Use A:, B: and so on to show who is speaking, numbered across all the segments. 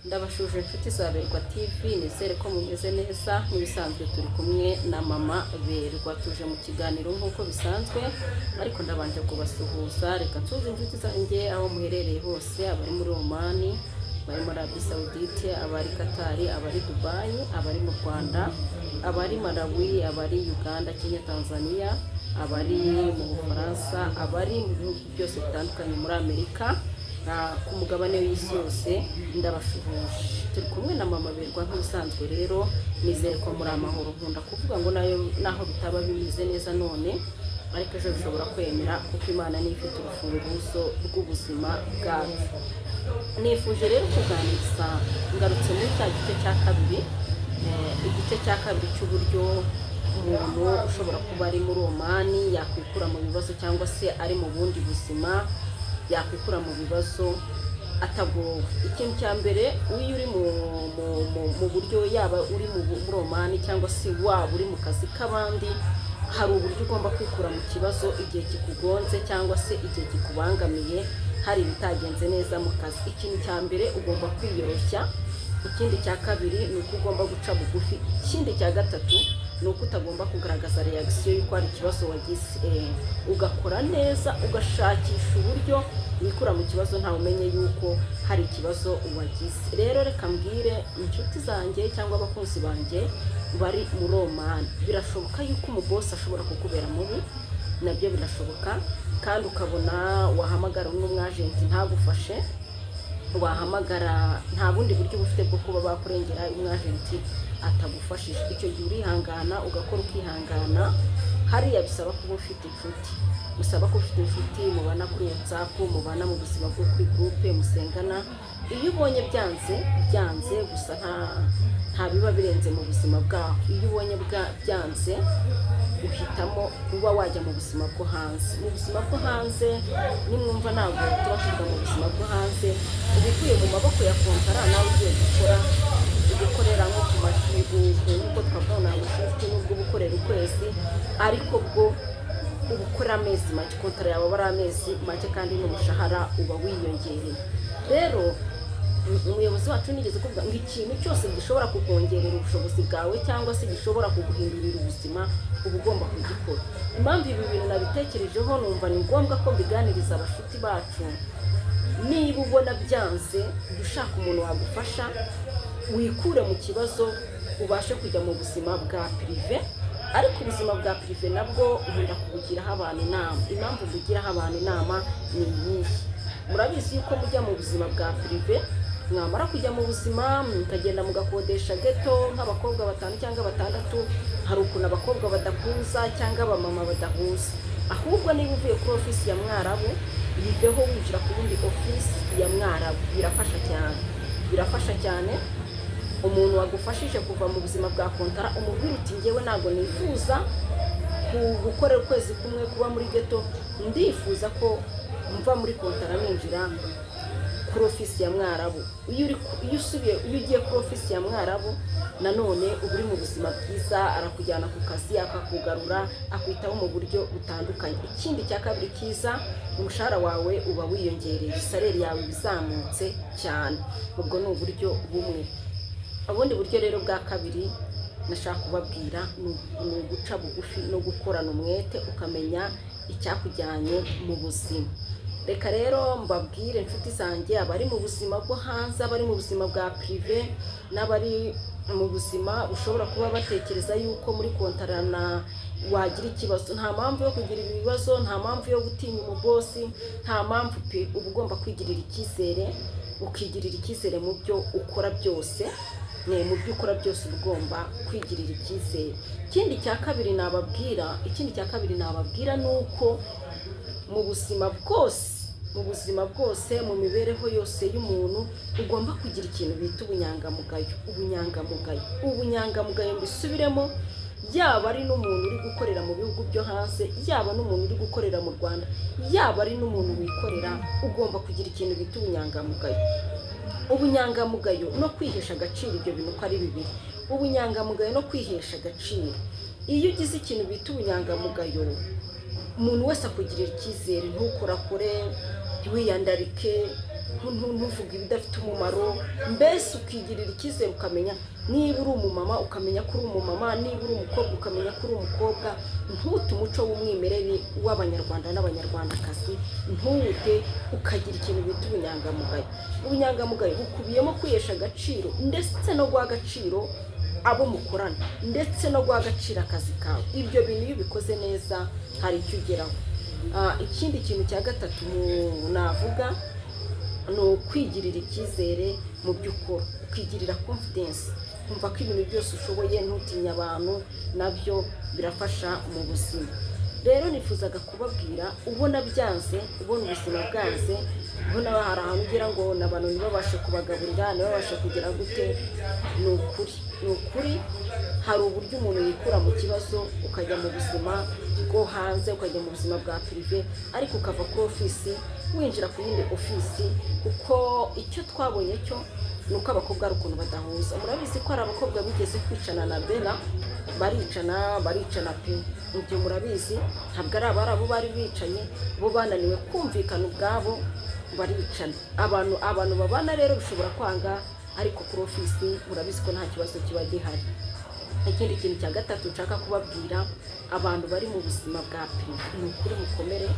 A: Ndabashuje inshuti za Berwa TV, nizere ko mumeze neza. Nk'ibisanzwe turi kumwe na mama Berwa, tuje mu kiganiro nk'uko bisanzwe, ariko ndabanje kubasuhuza. Reka nsuze inshuti zanjye aho muherereye hose, abari muri Oman, abari muri Arabie Saoudite, abari Qatar, abari Dubai, abari mu Rwanda, abari Malawi, abari Uganda, Kenya, Tanzania, abari mu Bufaransa, abari mu bihugu byose bitandukanye muri Amerika, ku mugabane w'isi yose. Ndabashuhuje, turi kumwe na mama Berwa nk'ibisanzwe. Rero nizere ko muri amahoro. Nkunda kuvuga ngo naho bitaba bimeze neza none, ariko ejo bishobora kwemera, kuko Imana niyo ifite urufunguzo rw'ubuzima bwacu. Nifuje rero kuganiriza, ngarutse muri cya gice cya kabiri, igice cya kabiri cy'uburyo umuntu ushobora kuba ari muri Oman yakwikura mu bibazo, cyangwa se ari mu bundi buzima yakwikura mu bibazo atagowe. Ikintu cya mbere, iyo uri mu buryo, yaba uri muri Oman cyangwa se waba uri mu kazi k'abandi, hari uburyo ugomba kwikura mu kibazo igihe kikugonze cyangwa se igihe kikubangamiye, hari ibitagenze neza mu kazi. Ikintu cya mbere, ugomba kwiyoroshya. Ikindi cya kabiri ni uko ugomba guca bugufi. Ikindi cya gatatu ni uko utagomba kugaragaza reaction y'uko hari ikibazo wagize, ugakora neza, ugashakisha uburyo wikura mu kibazo ntawe umenye yuko hari ikibazo wagize. Rero reka mbwire inshuti zanjye cyangwa abakunzi banjye bari muri Oman, birashoboka yuko umubosi ashobora kukubera mubi, nabyo birashoboka, kandi ukabona wahamagara n'umwajenti ntagufashe, wahamagara nta bundi buryo bufite bwo kuba bakurengera, umwajenti atagufashije. Icyo gihe urihangana, ugakora ukihangana. Hariya bisaba kuba ufite inshuti, musaba ko ufite inshuti mubana kuri WhatsApp, mubana mu buzima bwo kuri groupe, musengana. Iyo ubonye byanze gusa nta biba birenze mu buzima bwaho. Iyo ubonye byanze, uhitamo kuba wajya mu buzima bwo hanze. Mu buzima bwo hanze, nimwumva ntabwo tuba tuvuga mu buzima bwo hanze, ubuvuye mu maboko ya kontara, nawe ugiye gukorera nko ku mashibu, nk'uko twavuga ntabwo shift, n'ubwo ubukorera ukwezi, ariko bwo ubukorera amezi make, kontara yawe ari amezi make, kandi n'umushahara uba wiyongereye. Rero umuyobozi wacu nigeze kuvuga ngo ikintu cyose gishobora kukongerera ubushobozi bwawe cyangwa se gishobora kuguhindurira ubuzima, uba ugomba kugikora. Impamvu ibi bintu nabitekerejeho, numva ni ngombwa ko mbiganiriza abashuti bacu. Niba ubona byanze, ushaka umuntu wagufasha, wikure mu kibazo, ubashe kujya mu buzima bwa prive. Ariko ubuzima bwa prive nabwo nkunda kubugiraho abantu inama. Impamvu mbugiraho abantu inama ni iyihe? Murabizi yuko mujya mu buzima bwa prive, mwamara kujya mu buzima mukagenda mugakodesha ghetto nk'abakobwa 5 cyangwa 6. Hari ukuntu abakobwa badahuza cyangwa abamama badahuza. Ahubwo niba uvuye kuri office ya Mwarabu, yiveho winjira ku yindi office ya Mwarabu. Birafasha cyane. Umuntu wagufashije kuva mu buzima bwa kontara, umubwira uti ngewe ntabwo nifuza gukorera ukwezi kumwe kuba muri ghetto, ndifuza ko mva muri kontara ninjira kuri office ya Mwarabu. Iyo ugiye kuri office ya Mwarabu, nanone uba uri mu buzima bwiza, arakujyana ku kazi, akakugarura, akwitaho mu buryo butandukanye. Ikindi cya kabiri kiza, umushahara wawe uba wiyongereye, salary yawe bizamutse cyane. Ubwo ni uburyo bumwe. Ubundi buryo rero bwa kabiri nashaka kubabwira ni uguca bugufi no gukorana umwete, ukamenya icyakujyanye mu buzima. Reka rero mbabwire inshuti zanjye, abari mu buzima bwo hanze, abari mu buzima bwa prive, n'abari mu buzima ushobora kuba batekereza yuko muri kontarana wagira ikibazo. Nta mpamvu yo kugira ibibazo, nta mpamvu yo gutinya umubosi, nta mpamvu pe. Uba ugomba kwigirira icyizere, ukigirira icyizere mu byo ukora byose. Mu byo ukora byose uba ugomba kwigirira icyizere. Ikindi cya kabiri nababwira ni uko mu buzima bwose, mu mibereho yose y'umuntu, ugomba kugira ikintu bita ubunyangamugayo. Mbisubiremo, yaba ari n'umuntu uri gukorera mu bihugu byo hanze, yaba n'umuntu uri gukorera mu Rwanda, yaba ari n'umuntu wikorera, ugomba kugira ikintu bita ubunyangamugayo no kwihesha agaciro. Ibyo bintu ko ari bibiri, ubunyangamugayo no kwihesha agaciro. Iyo ugize ikintu bita ubunyangamugayo, umuntu wese akugirira icyizere, ntukorakore, ntiwiyandarike, ntuvuge ibidafite umumaro, mbese ukigirira icyizere ukamenya niba uri umumama ukamenya ko uri umumama, niba uri umukobwa ukamenya ko uri umukobwa. Ntute umuco w'umwimerere w'abanyarwanda n'abanyarwandakazi, ntute ukagira ikintu bita ubunyangamugayo. Ubunyangamugayo bukubiyemo kwihesha agaciro ndetse no guha agaciro abo mukorana ndetse no guha agaciro akazi kawe. Ibyo bintu iyo ubikoze neza hari icyo ugeraho. Ikindi kintu cya gatatu navuga ni ukwigirira icyizere mu byo ukora, ukigirira confidence, kumva ko ibintu byose ushoboye, ntutinye abantu, nabyo birafasha mu buzima. Rero nifuzaga kubabwira, ubona byanze, ubona ubuzima bwanze, ubona hari ahantu ugera ngo n'abantu ntibabashe kubagaburira, ntibabashe kugera gute, ni ukuri hari uburyo umuntu yikura mu kibazo ukajya mu buzima bwo hanze, ukajya mu buzima bwa prive, ariko ukava kuri ofisi winjira ku yindi ofisi. Kuko icyo twabonye cyo ni uko abakobwa ari ukuntu badahuza. Murabizi ko hari abakobwa bigeze kwicana na Bella, baricana pe, ibyo murabizi. Ntabwo ari abarabu bari bicanye, bo bananiwe kumvikana ubwabo baricana. Abantu babana rero bishobora kwanga, ariko kuri ofisi murabizi ko nta kibazo kiba gihari. Ikindi kintu cya gatatu nshaka kubabwira, abantu bari mu buzima bwa prive, ni ukuri mukomere,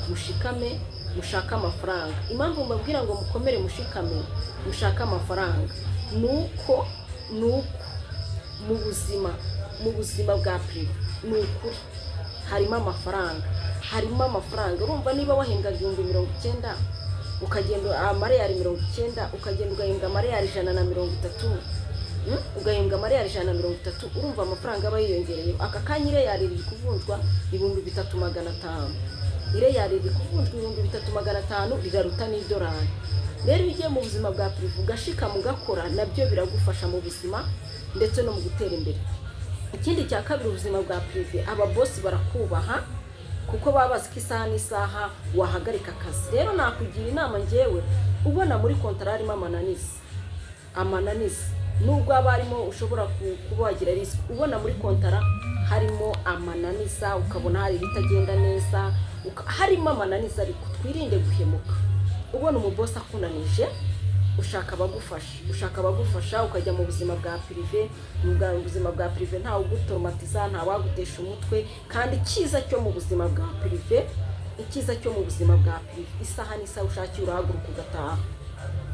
A: mushikame, mushaka amafaranga. Impamvu mbabwira ngo mukomere mushikame mushaka amafaranga, nuko mu buzima bwa prive ni ukuri harimo amafaranga. Urumva niba wahembwa 90,000 ukagenda amareyari 90, ukagenda ugahembwa amareyari 130, ugahembwa amareyari 130, urumva amafaranga aba yiyongereye. Aka kanya ireyari riri kuvunjwa 3,500, ireyari riri kuvunjwa 3,500 riraruta n'idolari. Rero iyo ugiye mu buzima bwa prive ugashika mugakora, nabyo biragufasha mu buzima ndetse no mu gutera imbere. Ikindi cya kabiri, ubuzima bwa prive ababosi barakubaha kuko baba bazi ko isaha n'isaha wahagarika akazi. Rero nakugira inama njyewe, ubona muri kontara harimo amananiza, nubwo aba harimo ushobora kuba wagira risk, ubona muri kontara harimo amananiza, ukabona hari ibitagenda neza, harimo amananiza, ariko twirinde guhemuka. Ubona umubosi akunanije, ushaka abagufasha ukajya mu buzima bwa prive. Mu buzima bwa prive ntawe ugutomatiza, nta wagutesha umutwe. Kandi icyiza cyo mu buzima bwa prive, isaha n'isaha ushakiye urahaguruka ugataha,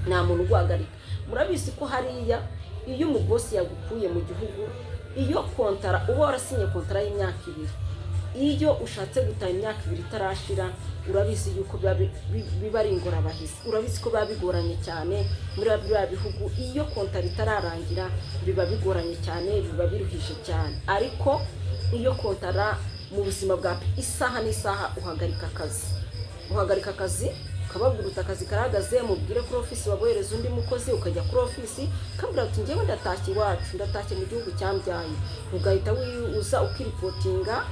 A: nta muntu uguhagarika. Murabizi ko hariya iyo umubosi yagukuye mu gihugu, iyo kontara uba warasinye kontara y'imyaka 2, iyo ushatse gutaha imyaka 2 itarashira, urabizi yuko biba ari ingorabahizi. Urabizi ko biba bigoranye cyane muri biriya bihugu. Iyo kontara itararangira biba bigoranye cyane, biba biruhije cyane. Ariko iyo kontara mu buzima bwa isaha n'isaha uhagarika akazi, ukababwira uti akazi karahagaze, mubwire kuri ofisi wabohereza undi mukozi, ukajya kuri ofisi ukabwira uti njyewe ndatashye iwacu, ndatashye mu gihugu cyambyaye. Ugahita uza ukiripotinga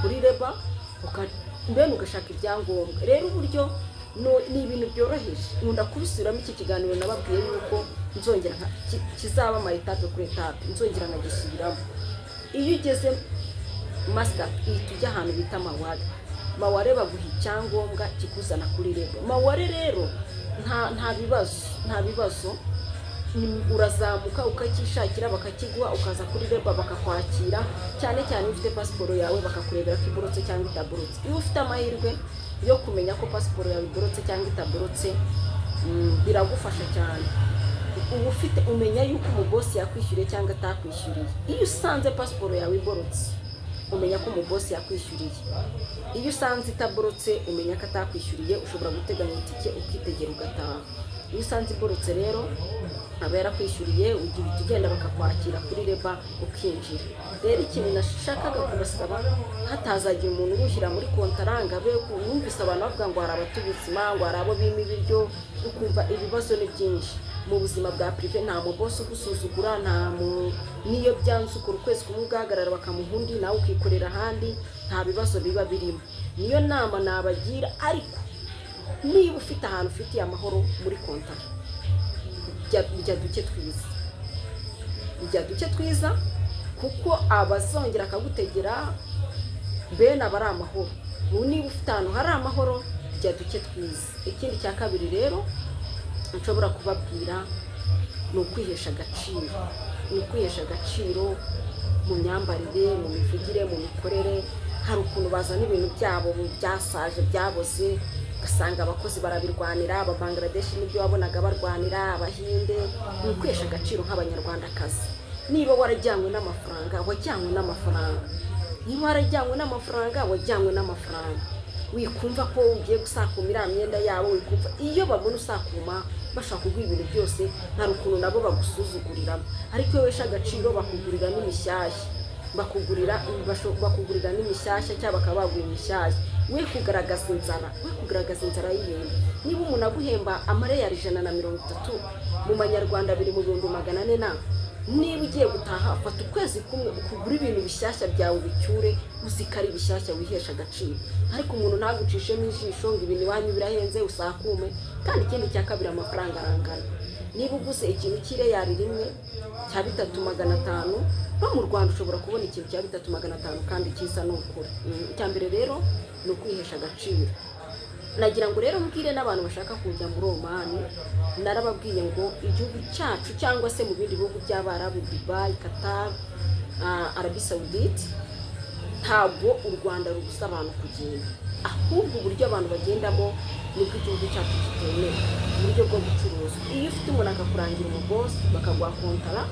A: kuri reba, mbene ugashaka ibyangombwa. Rero uburyo ni ibintu byoroheje. Nkunda kubisubiramo iki kiganiro nababwiye yuko nzongera kizaba maritape kuri etape, nzongera nkagisubiramo. Iyo ugeze master ihita ujya ahantu bita maware baguha icyangombwa kikuzana kuri reba. Maware rero nta bibazo, urazamuka ukakishakira bakakiguha, ukaza kuri reba bakakwakira. Cyane iyo ufite pasiporo yawe bakakurebera ko iborotse cyangwa itaborotse. Iyo ufite amahirwe yo kumenya ko pasiporo yawe iborotse cyangwa itaborotse, biragufasha cyane. Umenya yuko umubosi yakwishyuriye cyangwa atakwishyuriye. Iyo usanze pasiporo yawe iborotse, umenya ko umubosi yakwishyuriye. Iyo usanze itaborotse, umenya ko atakwishyuriye, ushobora guteganya itike ukitegera ugataha. Iyo usanze iborotse rero aba yarakwishyuriye, ugenda bakakwakira kuri reba ukinjira. Rero ikintu nashakaga kubasaba, hatazagira umuntu urushyira muri kontara ngo abe wumvise abantu bavuga ngo hari abatubuzima, ngo hari abo bima ibiryo, ukumva ibibazo ni byinshi. Mu buzima bwa prive nta mubosi ugusuzugura, niyo byanze ukora ukwezi kumwe ugahagarara bakamuha undi, nawe ukikorera ahandi, nta bibazo biba birimo. Niyo nama nabagira. Ariko niba ufite ahantu ufitiye amahoro muri kontara, bijya duke twiza, kuko abazongera akagutegera bene aba ari amahoro. Niba ufite ahantu hari amahoro, bya duke twiza. Ikindi cya kabiri rero nshobora kubabwira ni ukwihesha agaciro. Ni ukwihesha agaciro mu myambarire, mu mivugire, mu mikorere. Hari ukuntu bazana ibintu byabo byasaje byaboze, ugasanga abakozi barabirwanira, aba Bangladesh n'ibyo wabonaga barwanira, abahinde. Ni ukwihesha agaciro nk'abanyarwandakazi. Niba warajyanywe n'amafaranga, wajyanywe n'amafaranga. Niba warajyanywe n'amafaranga, wajyanywe n'amafaranga. Wikumva ko ugiye gusakumira imyenda yabo, wikumva iyo babona usakuma bashaka kuguha ibintu byose, nta rukundo nabo bagusuzugurira. Ariko iyo wesha agaciro bakugurira n'imishyashya, bakugurira n'imishyashya cyangwa bakaba baguha imishyashya. We kugaragaza inzara y'ibintu. Niba umuntu aguhemba amareyali 130 mu manyarwanda biri mu 400 na, niba ugiye gutaha fata ukwezi kumwe ukugura ibintu bishyashya byawe bicyure, uzikari bishyashya wihesha agaciro. Ariko umuntu ntagucishemo ijisho ngo ibintu wanyu birahenze usakume. Kandi ikindi cya kabiri amafaranga arangana. Niba uguze ikintu cy'ireyali rimwe cya 3500, no mu Rwanda ushobora kubona ikintu cya 3500 kandi kisa n'ukuri. Icyambere rero ni ukwihesha agaciro. Nagira ngo rero mbwire n'abantu bashaka kujya muri Oman, narababwiye ngo igihugu cyacu cyangwa se mu bindi bihugu by'Abarabu, Dubai, Qatar, Arabie Saoudite, ntabwo u Rwanda rubuza abantu kugenda. Ahubwo uburyo abantu bagendamo nibwo igihugu cyacu gitemewe, uburyo bwo gucuruza. Iyo ufite umuntu akakurangira umubosi bakaguha kontara,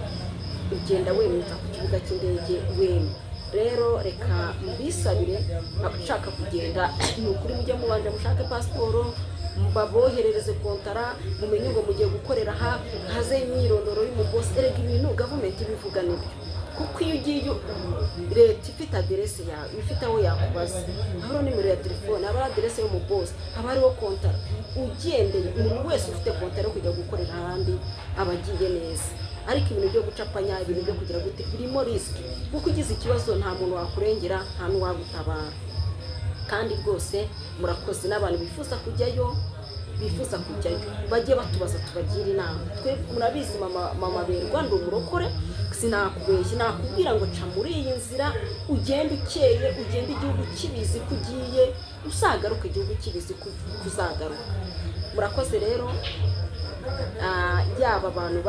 A: ugenda wemeza ku kibuga cy'indege wemye. Rero reka mbisabire abashaka kugenda, ni ukuri mujye mubanje mushake pasiporo, baboherereze kontara, mumenye ngo mugiye gukorera haze imyirondoro y'umubosi. Erega ibintu government bivuga nibyo, kuko iyo ugiye leta ifite aderese yawe, ifite aho yakubaza, hariho nimero ya telefone, haba aderese y'umubosi, haba hariho kontara. Ugendeye umuntu wese ufite kontara yo kujya gukorera ahandi aba agiye neza. Ariko ibintu byo gucapanya, ibintu byo kugira gute, birimo risk, kuko ugize ikibazo nta muntu wakurengera, nta n'uwagutabara. Kandi rwose murakoze n'abantu bifuza kujyayo, bajye batubaza tubagira inama. Twe murabizi mama Berwa ndi umurokore, sinakubeshye nakubwira ngo ca muri iyi nzira ugende ukeye, ugende igihugu kibizi kugiye, usagaruka igihugu kibizi kuzagaruka. Murakoze rero. Yaba abantu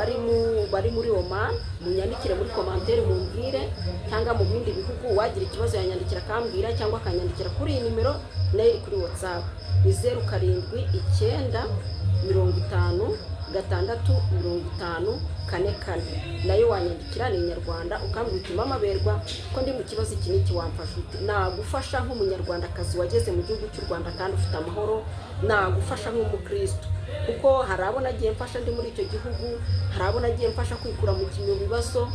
A: bari muri Oman, munyandikire muri commentaire mumbwire, cyangwa mu bindi bihugu wagira ikibazo yanyandikira akambwira, cyangwa akanyandikira kuri iyi nimero nayo iri kuri WhatsApp ni 0750565044. nayo wanyandikira ni Inyarwanda ukambwira uti Mama Berwa ko ndi mu kibazo iki n'iki wamfasha ute. Nagufasha nk'umunyarwandakazi wageze mu gihugu cy'u Rwanda kandi ufite amahoro, nagufasha nk'umukristo, kuko hari abo nagiye mfasha ndi muri icyo gihugu, hari abo nagiye mfasha kwikura mu bibazo.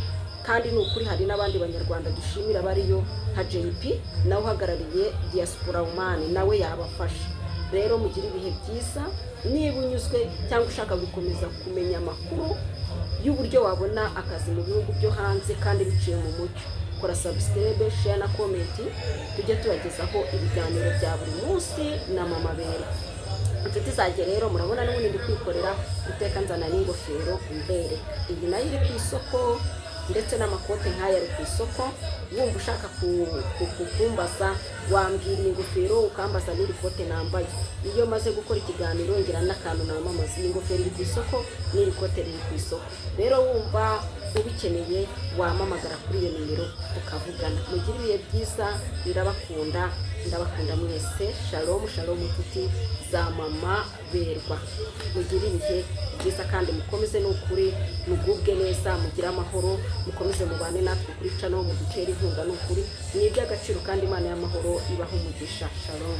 A: Kandi ni ukuri hari n'abandi banyarwanda dushimira bariyo, nka JP nawe uhagarariye diaspora Oman, nawe yabafasha. Rero mugire ibihe byiza. Niba unyuzwe cyangwa ushaka gukomeza kumenya amakuru y'uburyo wabona akazi mu bihugu byo hanze kandi biciye mu mucyo, kora subscribe, share na comment, tujye tubagezaho ibiganiro bya buri munsi na Mama Berwa. Inshuti zanjye rero murabona n'ubundi ndi kwikorera guteka, nzana n'ingofero mbere. Iyi nayo iri ku isoko, ndetse n'amakote nk'aya ari ku isoko. Wumva ushaka kumbaza wambwira ingofero ukambaza n'iri kote nambaye. Iyo maze gukora ikiganiro ngira n'akantu namamaza, ingofero iri ku isoko n'iri kote riri ku isoko. Rero wumva ubikeneye wamamagara kuri iyo nimero tukavugana. Mugire ibihe byiza, ndabakunda mwese. Shalom inshuti za Mama Berwa, mugire ibihe byiza kandi mukomeze n'ukuri mugubwe neza, mugire amahoro, mukomeze mubane natwe kuri channel, mudutere inkunga n'ukuri. Ni iby'agaciro kandi Imana y'amahoro ibaho umugisha. Shalom.